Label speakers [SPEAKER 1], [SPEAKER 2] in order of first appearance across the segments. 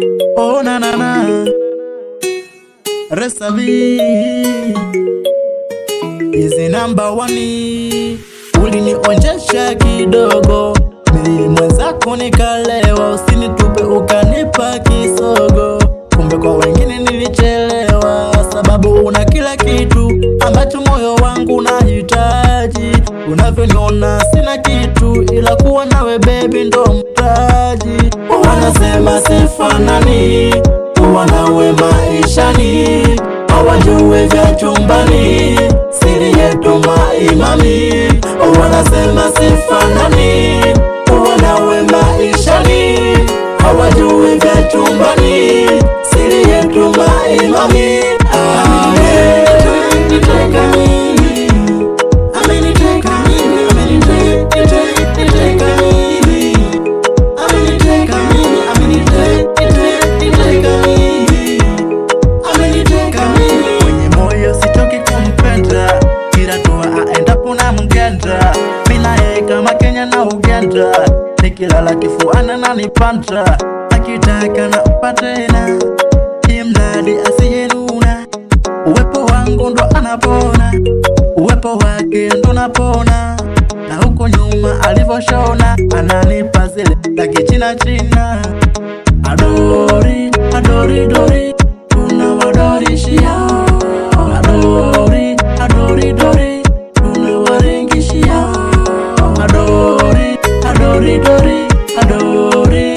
[SPEAKER 1] Oh na na na Resabi Easy number one. Ulinionjesha kidogo, mimi mwenzako nikalewa. Usinitupe ukanipa kisogo, kumbe kwa wengine nilichelewa. Sababu una kila kitu ambacho moyo wangu unahitaji. Unavyoniona sina kitu, ila kuwa nawe baby ndo mtaji. Wanasema sifanani, kuwa nawe maishani. Hawajui vya chumbani, siri yetu maimami. Wanasema sifanani, kuwa nawe maishani. Hawajui vya chumbani, siri yetu maimami. Ameniteka mimi, ameniteka mimi, ameniteka mimi, ameniteka mimi, ameniteka mimi, ameniteka mimi. Mwenye moyo sitoki kumpenda, kila toa aendapo na mgenda. Mina kama Kenya na Uganda, nikilala kifuana na nipanda. Akitaka na upatena, imradi asiyenuna. Uwepo wangu ndo anapona, uwepo wake ndo napona. Na huko nyuma alivoshona, ananipa zile za kichina china. Adori, adori, dori, tunawadorishia. Adori, adori, dori, tunawaringishia. Adori, adori, dori, adori,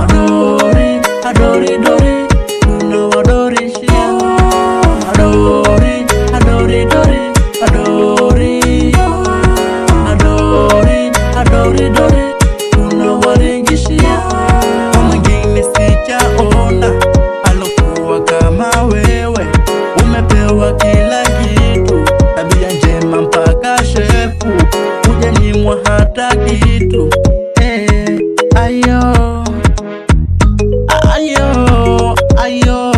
[SPEAKER 1] adori, adori, dori, tunawadorishia. Adori, adori, dori, adori, adori, adori, dori, tunawaringishia. Mwingine sijaona alokuwa kama wewe. Umepewa kila kitu, tabia njema mpaka shepu. Hujanyimwa hata kitu. Ayo, ayo, ayo,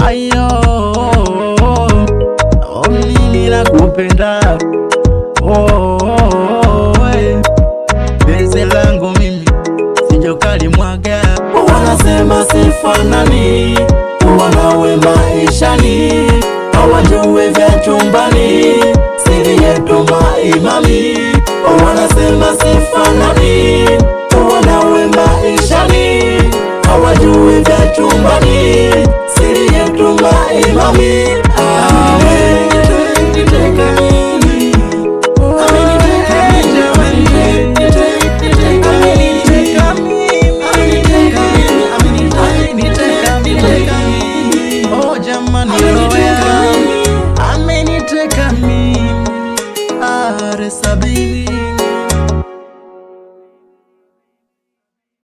[SPEAKER 1] ayo. Oh, mimi nakupenda. Penzi langu mimi sijokali mwaga. Wanasema sifanani, kuwa nawe maishani. Hawajui vya chumbani, siri yetu maimami. Wanasema sifanani, kuwa nawe maishani. Hawajui vya chumbani, siri yetu maimami. Ameniteka mimi, ameniteka mimi, ameniteka mimi. Oh jamani, ameniteka mimi. Resabi.